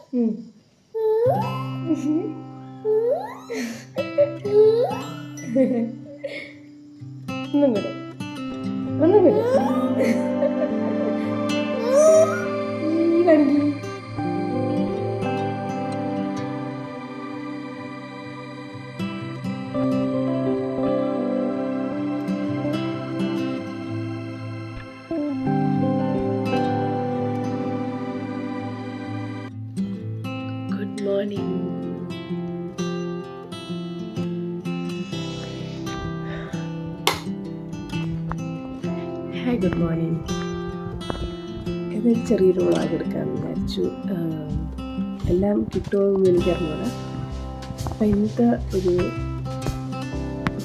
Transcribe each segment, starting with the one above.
ഒന്നും കൂടെ ഒന്നും കൂടെ കാണിക്കും. Good morning. Hi, good morning. ഇതൊരു ചെറിയൊരു വ്ളോഗ് എടുക്കാമെന്ന് വിചാരിച്ചു. എല്ലാം കിട്ടുമോ എനിക്കറിഞ്ഞൂട. അപ്പം ഇന്നത്തെ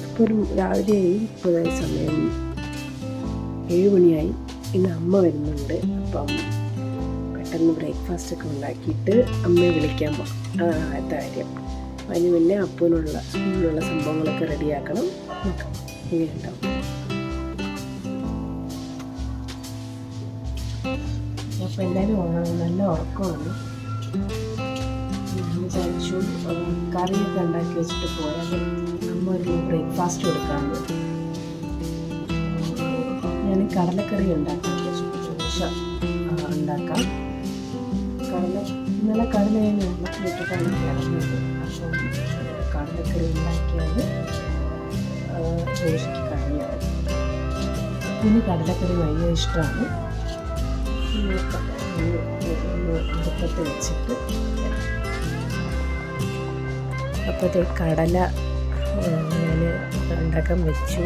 ഇപ്പോൾ രാവിലെയായി, ഇപ്പോഴായി സമയം 7 മണിയായി. ഇന്ന് അമ്മ വരുന്നുണ്ട്. അപ്പം പെട്ടെന്ന് ബ്രേക്ക്ഫാസ്റ്റൊക്കെ ഉണ്ടാക്കിയിട്ട് അമ്മയെ വിളിക്കാൻ പോകാം. അതാണ് ആദ്യത്തെ കാര്യം. അതിന് മുന്നേ അപ്പൂനുള്ള സ്കൂളിലുള്ള സംഭവങ്ങളൊക്കെ റെഡിയാക്കണം. നോക്കാം എങ്ങനെയുണ്ടാവും. അപ്പോൾ എല്ലാവരും നല്ല ഉറക്കമാണ്. വിചാരിച്ചു കറിയൊക്കെ ഉണ്ടാക്കി വെച്ചിട്ട് പോയാൽ അമ്മ ഒരു ബ്രേക്ക്ഫാസ്റ്റ് കൊടുക്കാമെന്ന്. ഞാൻ കടലക്കറി ഉണ്ടാക്കാൻ ദോശ ഉണ്ടാക്കാം. ഇന്നലെ കടല ഞാൻ വെള്ളത്തിലിട്ടിട്ടാണ് കിടന്നത്. അപ്പം കടലക്കറി ഉണ്ടാക്കിയാൽ ദോശയ്ക്ക് കറിയാവും. പിന്നെ കടലക്കറി ഭയങ്കര ഇഷ്ടമാണ്. അടുപ്പത്ത് വെച്ചിട്ട് അപ്പോഴത്തെ കടല ഞാൻ ഉണ്ടാക്കാൻ വെച്ചു.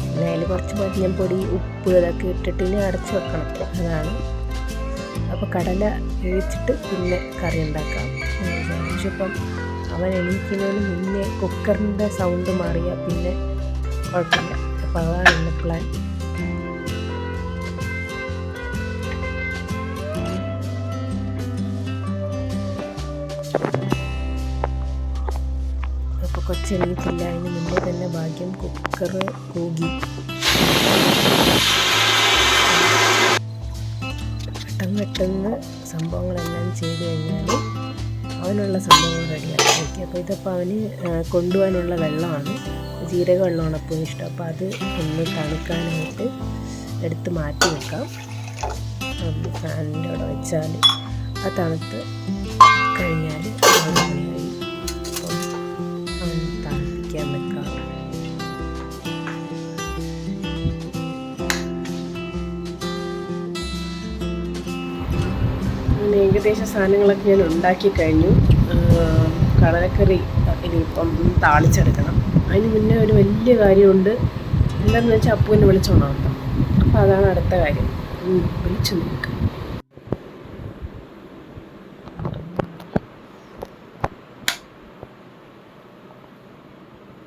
പിന്നെ അതിൽ കുറച്ച് മഞ്ഞൾപ്പൊടി, ഉപ്പ് ഇതൊക്കെ ഇട്ടിട്ട് ഇനി അടച്ച് വെക്കണം. അതാണ്. അപ്പോൾ കടല വേവിച്ചിട്ട് പിന്നെ കറി ഉണ്ടാക്കാം വിചാരിച്ചു. അപ്പം അവൻ എണീക്കുന്നതിന് മുന്നേ കുക്കറിൻ്റെ സൗണ്ട് മാറിയാൽ പിന്നെ കുഴപ്പമില്ല. അപ്പോൾ അതാണ് എൻ്റെ പ്ലാൻ. അപ്പോൾ കൊച്ചെണീറ്റില്ല. അതിന് മുന്നേ തന്നെ ഭാഗ്യം കുക്കർ കൂകി. പെട്ടെന്ന് സംഭവങ്ങളെല്ലാം ചെയ്ത് കഴിഞ്ഞാൽ അവനുള്ള സംഭവങ്ങൾ റെഡിയാക്കി വയ്ക്കുക. അപ്പോൾ ഇതിപ്പോൾ അവന് കൊണ്ടുപോകാനുള്ള വെള്ളമാണ്, ജീരക വെള്ളമാണ് അപ്പോൾ ഇഷ്ടം. അപ്പോൾ അത് ഒന്ന് തണുക്കാനായിട്ട് എടുത്ത് മാറ്റി വെക്കാം. ഫാനിൻ്റെ അവിടെ വെച്ചാൽ ആ തണുത്ത് കഴിഞ്ഞാൽ മണിയായി. അപ്പം അവൻ തണുപ്പിക്കാൻ വെക്കാം. ഏകദേശം സാധനങ്ങളൊക്കെ ഞാൻ ഉണ്ടാക്കി കഴിഞ്ഞു. കടലക്കറി ഇനിയിപ്പം താളിച്ചെടുക്കണം. അതിന് മുന്നേ ഒരു വലിയ കാര്യമുണ്ട്. എന്താണെന്ന് വെച്ചാൽ അപ്പൂവിനെ വിളിച്ചോണാം. അപ്പോൾ അതാണ് അടുത്ത കാര്യം. വിളിച്ചു നോക്കാം.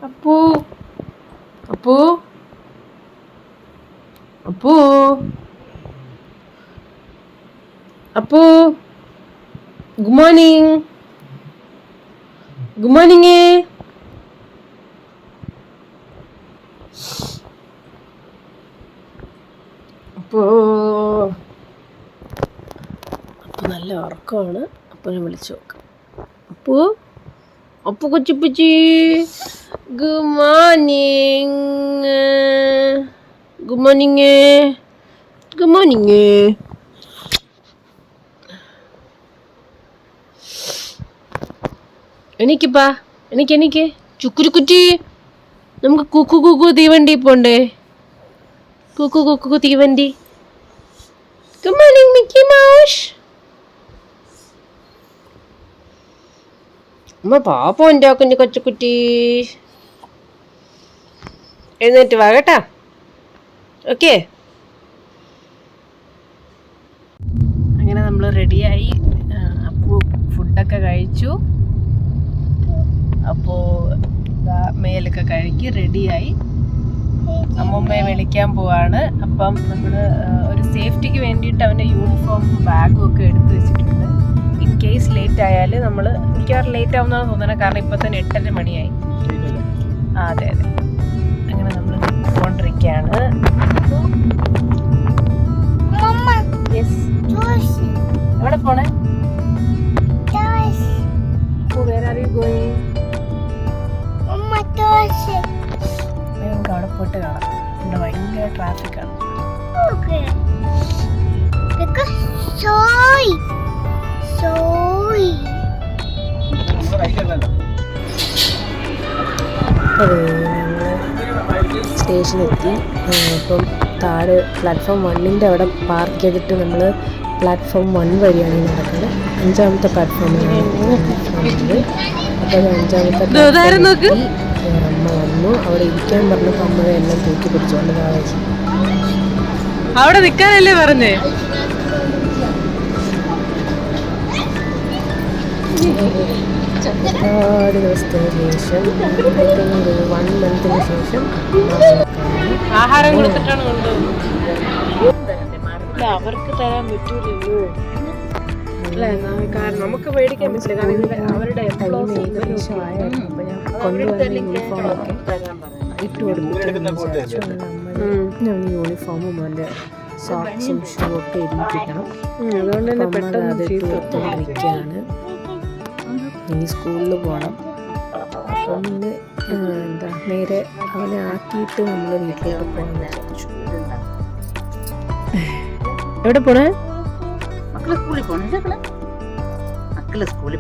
Appu Appu Appu Appu, good morning. Good morning. അപ്പോൾ നല്ല ഉറക്കമാണ്. അപ്പൂനെ വിളിച്ചു നോക്കാം. അപ്പു കൊച്ചുപ്പച്ചി, good morning. Good morning. Good morning. എനിക്കിപ്പാ എനിക്ക് ചുക്കുരുക്കുറ്റി, നമുക്ക് കുക്കു തീവണ്ടി പോണ്ടേ? കുക്കു തീവണ്ടി. Good morning Mickey Mouse. അമ്മ പാപ്പം എൻ്റെ കുഞ്ഞു കൊച്ചുകുട്ടി. എഴുന്നേറ്റ് വാ കേട്ടാ. ഓക്കെ. അങ്ങനെ നമ്മൾ റെഡിയായി. അപ്പോൾ ഫുഡൊക്കെ കഴിച്ചു. അപ്പോൾ മേലൊക്കെ കഴുകി റെഡിയായി. അമ്മമ്മയെ വിളിക്കാൻ പോവാണ്. അപ്പം നമ്മൾ ഒരു സേഫ്റ്റിക്ക് വേണ്ടിയിട്ട് അവൻ്റെ യൂണിഫോമും ബാഗും ഒക്കെ എടുത്ത് വെച്ചിട്ടുണ്ട്. ഇൻ കേസ് ലേറ്റ് ആയാൽ നമ്മൾ മിക്കവാറും ലേറ്റ് ആവുന്നതാണ് തോന്നുന്നത്. കാരണം ഇപ്പം തന്നെ 8:30 മണിയായി. അതെ. അങ്ങനെ നമ്മൾ പോണ്ടിരിക്കുകയാണ്. യെസ്. എവിടെ പോണേ? അതെ ഞങ്ങൾ സ്റ്റേഷനെത്തി. ഇപ്പം താഴെ പ്ലാറ്റ്ഫോം 1 അവിടെ പാർക്ക് ചെയ്തിട്ട് നമ്മൾ പ്ലാറ്റ്ഫോം 1 വഴിയാണ് നടക്കുന്നത്. 5ാമത്തെ പ്ലാറ്റ്ഫോമിലാണ് വന്നത്. അപ്പോൾ 5ാമത്തെ പ്ലാറ്റ്ഫോമിൽ അമ്മ വന്നു. അവിടെ ഇരിക്കാൻ പറഞ്ഞപ്പോൾ അമ്മ എല്ലാം തൂക്കി പിടിച്ചുകൊണ്ട് താഴെ അവിടെ നിൽക്കാനല്ലേ പറഞ്ഞേ. ഒരുപാട് ദിവസത്തിന് ശേഷം ഐ തിങ്ക് 1 മന്തിന് ശേഷം ആഹാരം കൊടുത്തിട്ടാണ് കൊണ്ടുപോകുന്നത്. അവർക്ക് തരാൻ പറ്റൂലല്ലോ. കാരണം നമുക്ക് പേടിക്കാൻ പറ്റില്ല. കാരണം അവരുടെ ഏകദേശം ആയിരുന്നു. അപ്പോൾ ഞാൻ കൊണ്ടുവന്ന യൂണിഫോമൊക്കെ ഇട്ട് കൊടുത്തിട്ടുണ്ടെന്ന് വിചാരിച്ചു. നമ്മൾ യൂണിഫോമും എൻ്റെ സോക്സും ഷൂ ഒക്കെ ഇരിക്കണം. അതുകൊണ്ട് തന്നെ പെട്ടെന്ന് അത് എടുത്തുകൊണ്ടിരിക്കുകയാണ്. ഇനി സ്കൂളിൽ പോകണം. അപ്പം ഇന്ന് എന്താ നേരെ അവനെ ആക്കിയിട്ട് നമ്മൾ വീട്ടിലോട്ട് പോകാൻ വിചാരിച്ചു. എവിടെ പോണേ? മക്കളെ സ്കൂളിൽ പോണേ. മക്കളെ സ്കൂളിൽ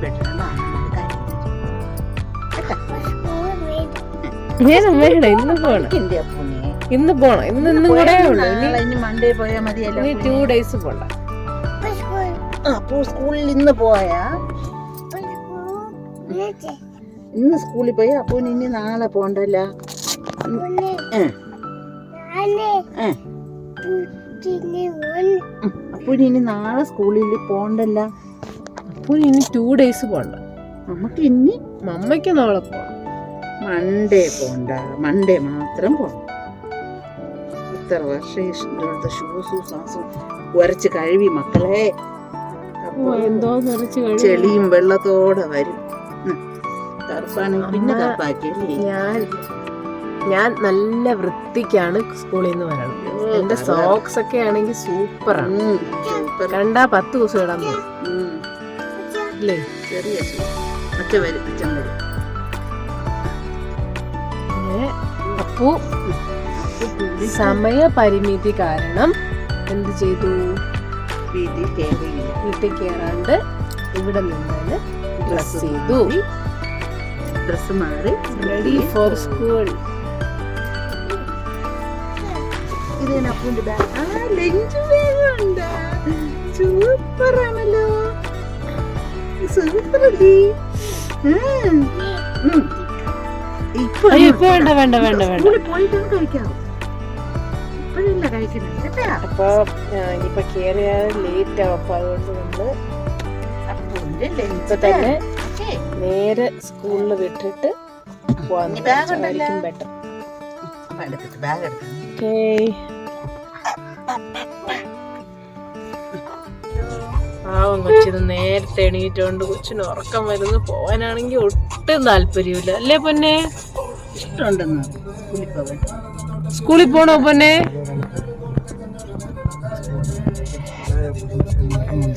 ഇന്ന് പോണം. ഇന്നും കൂടെ മൺഡേ പോയാ മതിയല്ലോ. 2 days പോണ്ട. അപ്പൊ സ്കൂളിൽ ഇന്ന് പോയാ ഇന്ന് സ്കൂളിൽ പോയി അപ്പൊ ഇനി നാളെ പോണ്ടല്ല. അപ്പൊ ഇനി നാളെ സ്കൂളിൽ പോണ്ടല്ല. അപ്പൊ ഇനി 2 days പോണ്ട. നമുക്ക് ഇനി മമ്മയ്ക്ക് നാളെ പോണം. മൺഡേ പോണ്ട. മൺഡേ മാത്രം പോണം. ഇത്ര വർഷം ഷൂസും സാസും ഉരച്ച് കഴുകി മക്കളെ. എന്തോ ചെളിയും വെള്ളത്തോടെ വരും. കറുപ്പാണെങ്കിൽ പിന്നെ കറുപ്പാക്കിയല്ലേ. ഞാൻ നല്ല വൃത്തിക്കാണ് സ്കൂളിൽ നിന്ന് വരണം. എന്റെ സോക്സ് ഒക്കെ ആണെങ്കിൽ സൂപ്പറാണ്. കണ്ടാ 10 ദിവസം ഇടാൻ അല്ലേ. ചെറിയ അച്ഛൻ വരും. അപ്പു സമയപരിമിതി കാരണം എന്ത് ചെയ്തു? വീട്ടിൽ കയറാണ്ട് ഇവിടെ നിന്നാണ് ഡ്രസ് ചെയ്തു. ഡ്രസ് മാറി റെഡി ഫോർ സ്കൂൾ. ഇതാണ് അപ്പുവിന്റെ ബാഗ്. ലഞ്ച് ബാഗ് സൂപ്പർ ആണല്ലോ. സൂപ്പർ അല്ലേ. ഇപ്പൊ വേണ്ട പോയിട്ടാണ് കഴിക്കാം. ഇപ്പഴില്ല കഴിക്കുന്നത്. അപ്പൊ ഇനിയിപ്പൊ കേറിയാ ലേറ്റ് ആവും. അപ്പൊ അതുകൊണ്ട് നമ്മള് ഇപ്പൊ തന്നെ നേരെ സ്കൂളിൽ വിട്ടിട്ട് പോവാൻ ബെറ്റർ. പാവം കൊച്ചിന് നേരത്തെ എണീറ്റോണ്ട് കൊച്ചിന് ഉറക്കം വരുന്നു. പോവാനാണെങ്കിൽ ഒട്ടും താല്പര്യമില്ല അല്ലേ പൊന്നെ? ഇഷ്ടമുണ്ടെന്ന് സ്കൂളിൽ പോണോ പൊന്നെ?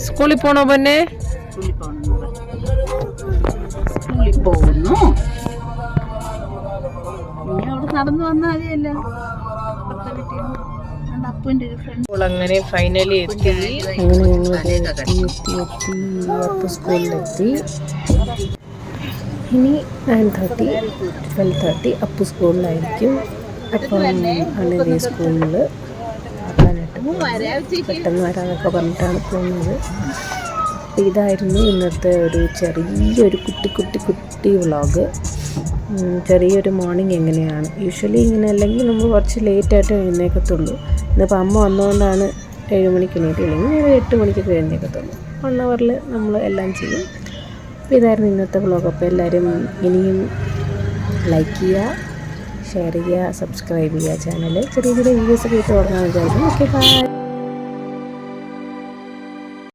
സ്കൂളിൽ പോണോ പൊന്നെ? സ്കൂളിൽ പോകുന്നു. നീ അവിടെ നടന്നു വന്നാൽ മതിയല്ലോ. അങ്ങനെ ഫൈനലി എത്തി. അപ്പോൾ സ്കൂളിലെത്തി. ഇനി 9:30 12:30 അപ്പു സ്കൂളിലായിരിക്കും. അപ്പം അണവേ സ്കൂളിൽ ആക്കാനായിട്ട് പെട്ടെന്ന് വരാനൊക്കെ പറഞ്ഞിട്ടാണ് പോകുന്നത്. അപ്പോൾ ഇതായിരുന്നു ഇന്നത്തെ ഒരു ചെറിയൊരു കുട്ടി വ്ളോഗ്. ചെറിയൊരു മോർണിംഗ് എങ്ങനെയാണ്. യൂഷ്വലി ഇങ്ങനെ അല്ലെങ്കിൽ നമ്മൾ കുറച്ച് ലേറ്റായിട്ട് എഴുന്നേക്കത്തുള്ളൂ. ഇന്നിപ്പോൾ അമ്മ വന്നുകൊണ്ടാണ് 7 മണിക്ക് എണീറ്റ്, ഇല്ലെങ്കിൽ 8 മണിക്കൊക്കെ എഴുന്നേക്കത്തുള്ളൂ. 1 hour നമ്മൾ എല്ലാം ചെയ്യും. അപ്പോൾ ഇതായിരുന്നു ഇന്നത്തെ വ്ളോഗ്. അപ്പോൾ എല്ലാവരും ഇനിയും ലൈക്ക് ചെയ്യുക, ഷെയർ ചെയ്യുക, സബ്സ്ക്രൈബ് ചെയ്യുക ചാനൽ. ചെറിയ വീഡിയോസൊക്കെ ഇട്ട് തുടങ്ങാൻ വിചാരിക്കുന്നു. Okay, by.